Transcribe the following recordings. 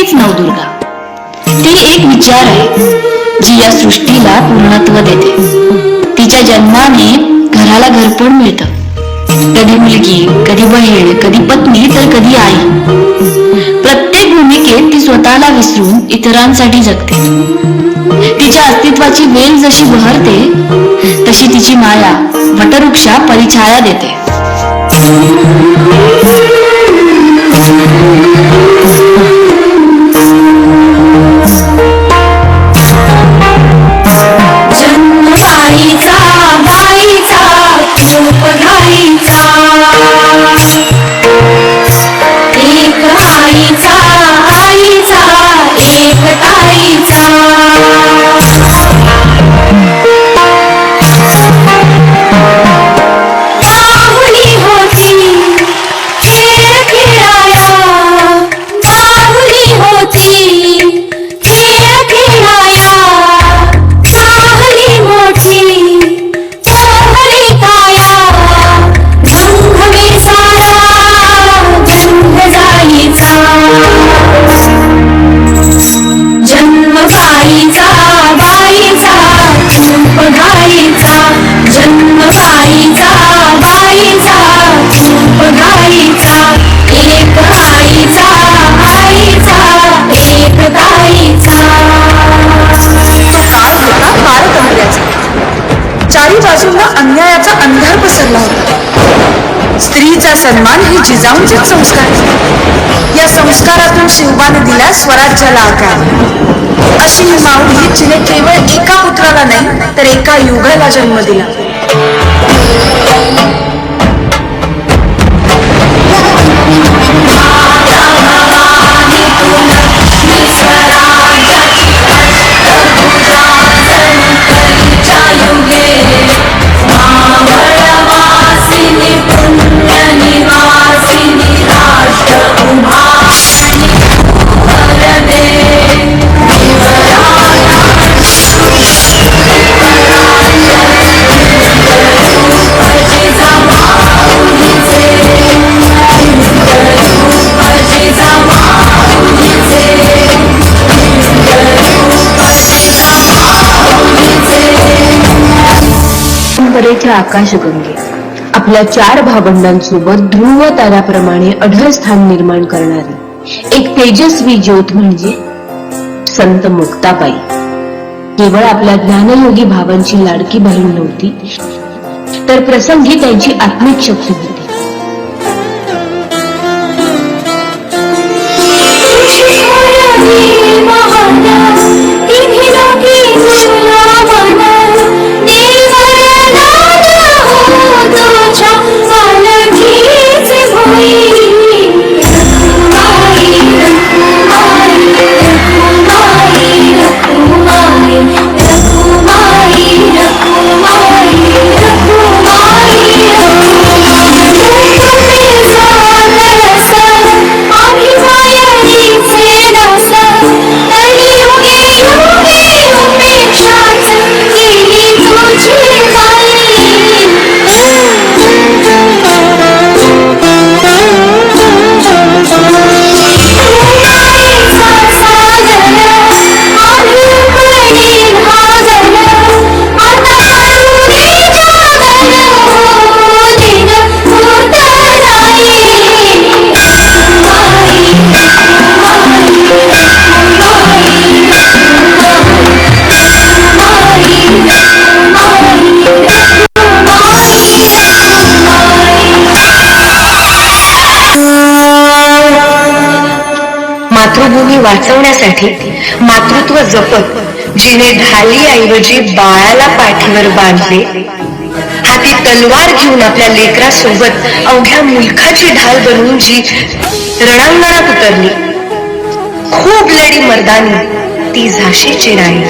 तीच नवदुर्गा. ती एक विचार आहे जी या सृष्टीला पूर्णत्व देते. तिच्या जन्माने घराला घरपण मिळतं. कधी मुलगी, कधी बहीण, कधी पत्नी, तर कधी आई. प्रत्येक भूमिकेत ती स्वतःला विसरून इतरांसाठी जगते. तिच्या अस्तित्वाची वेल जशी बहरते तशी तिची माया वटवृक्षा परिछाया देते. अन्यायाचा अंधार पसरला होता. स्त्रीचा सन्मान हे जिजाऊंचेच संस्कार. या संस्कारातून शिवबाने दिला स्वराज्याला आकार. अशी ही माऊली जिने केवळ एका पुत्राला नाही तर एका युगाला जन्म दिला. आकाशगंगे आपल्या 4 भावंडांसोबत ध्रुव ताऱ्याप्रमाणे अढळ स्थान निर्माण करणारी एक तेजस्वी ज्योत म्हणजे संत मुक्ताबाई. केवळ आपल्या ज्ञानयोगी भावांची लाडकी बहीण नव्हती, तर प्रसंगी त्यांची आत्मिक शक्ती होती. मातृभूमी वाचवण्यासाठी मातृत्व जपत जिने ढालीऐवजी बाळाला पाठीवर बांधले, हाती तलवार घेऊन आपल्या लेकरासोबत अवघ्या मुलखाची ढाल बनवून जी रणांगणात उतरली, खूप लढी मर्दानी ती झाशीची राणी.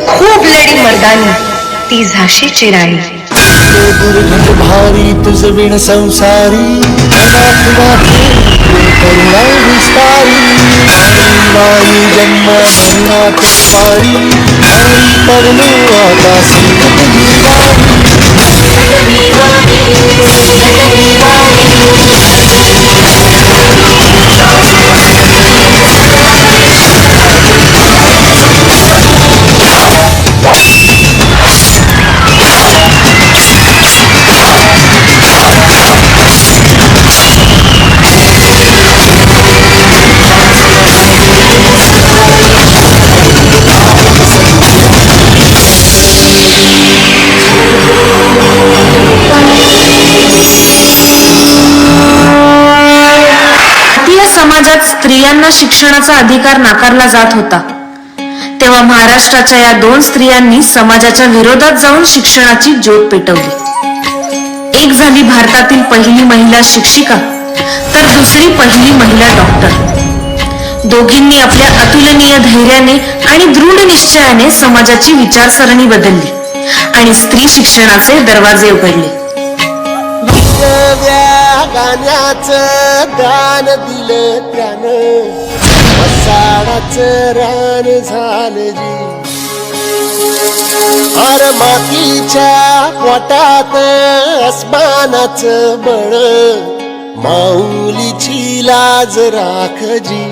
खूप लढी मर्दानी ती झाशीची राणी. भारी तुझ विण संसारी करुणा विस्तारी. माई जन्म नाथ पारी माई परलो आकाशी दिवारी. समाजात स्त्रियांना शिक्षणाचा अधिकार नाकारला जात होता तेव्हा महाराष्ट्राच्या या 2 स्त्रियांनी समाजाच्या विरोधात जाऊन शिक्षणाची ज्योत पेटवली. एक झाली भारतातील पहिली महिला शिक्षिका तर दुसरी पहिली महिला डॉक्टर. दोघींनी आपल्या अतुलनीय धैर्याने आणि दृढ निश्चयाने समाजाची विचारसरणी बदलली आणि स्त्री शिक्षणाचे दरवाजे उघडले. गाण्याचं दान दिलं त्यानं मसाडाचं रान झालं जी. अर मातीच्या पोटात अस्मानाचं बळ माऊलीची लाज राखजी.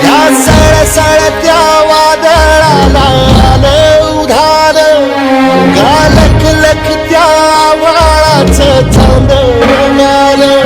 या सळसळत्या वादळाला उधार गालक लख त्या वाळाचं चांदण आलं.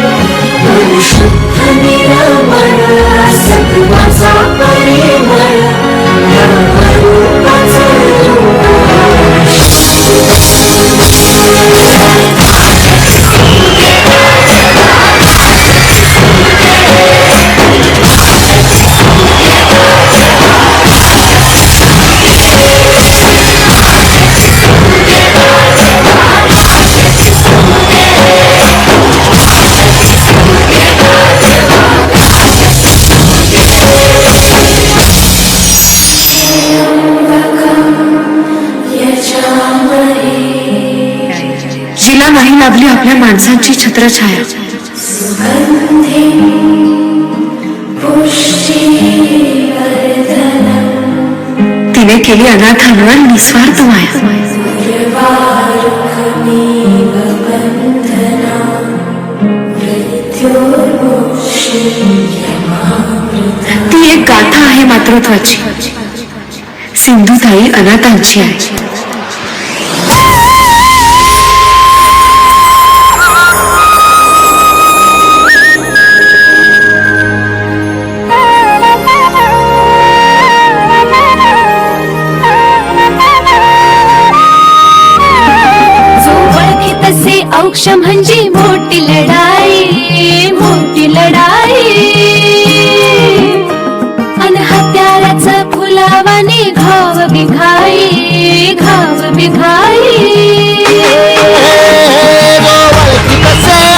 जिला नाही लाभली आपल्या माणसांची छत्रछाया, तिने केली अनाथांवर निस्वार्थ माया. ती एक गाथा आहे मातृत्वाची, सिंधुताई अनाथांची आहे. औक्ष म्हणजे मोठी लढाई, मोठी लढाई. अन हत्याराचं फुलावाने घाव बिघाई, घाव बिघाई.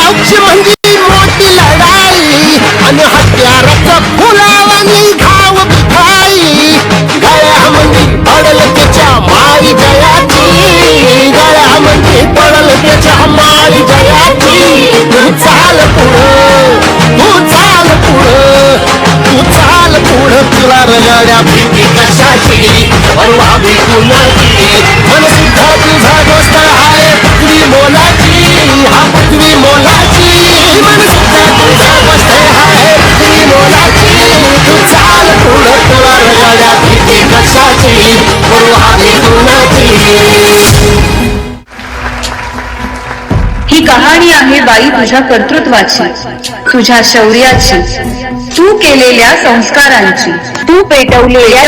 औक्ष म्हणजे मोठी लढाई आणि हत्याराचं फुलावानी घाव बिघाई. गळ्यामध्ये पडल त्याच्या माई जयाची, गळ्यामध्ये पडल त्याच्या माई जयाची. तू चाल पुढं, तू चाल पुढं, तू चाल पुढं. तुला रगड्या भीती कशाची, परवा भी कुणाची. मन सुद्धा तुझा दोस्त आहे पृथ्वी मोलाची, हा पृथ्वी मोलाची. मन सुद्धा तुझा दोस्त आहे पृथ्वी मोलाची. तू चाल पुढं, तुला रगड्या भीती कशाची, परवा भी कुणाची. ही कहाणी आहे बाई तुझ्या कर्तृत्वाची, तुझ्या शौर्याची, तू केलेल्या संस्कारांची, तू पेटवलेल्या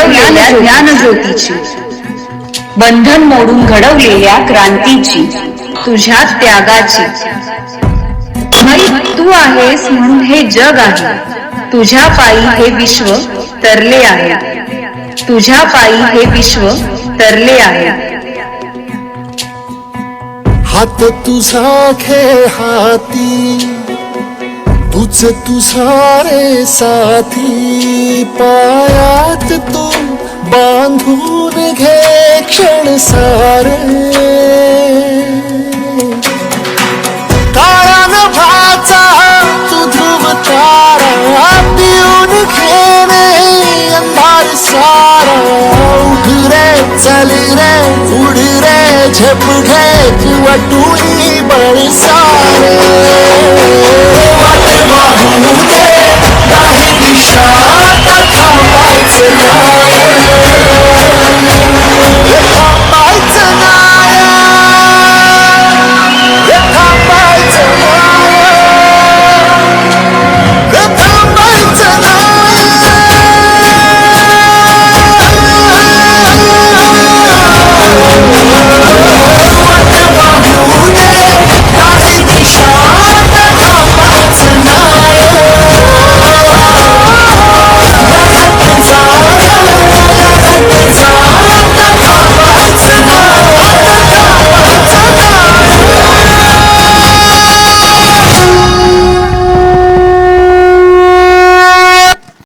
ज्ञानज्योतीची, बंधन मोडून घडवलेल्या क्रांतीची, तुझ्या त्यागाची. बाई तू आहेस म्हणून हे जग आहे, तुझ्या पायी हे विश्व तरले आहे, तुझ्या पायी हे विश्व तरले आहे. हात तुझा खेळ हाती, तूच तुझा रे साथी. पायात तू बांधून घे क्षण सारे. काळा नभाचा तू ध्रुव तारा, पिऊन घेणे अंधार सारा. उठ रे चल रे उड रे झेप घे वटुनी बळसारे. वाट वाहून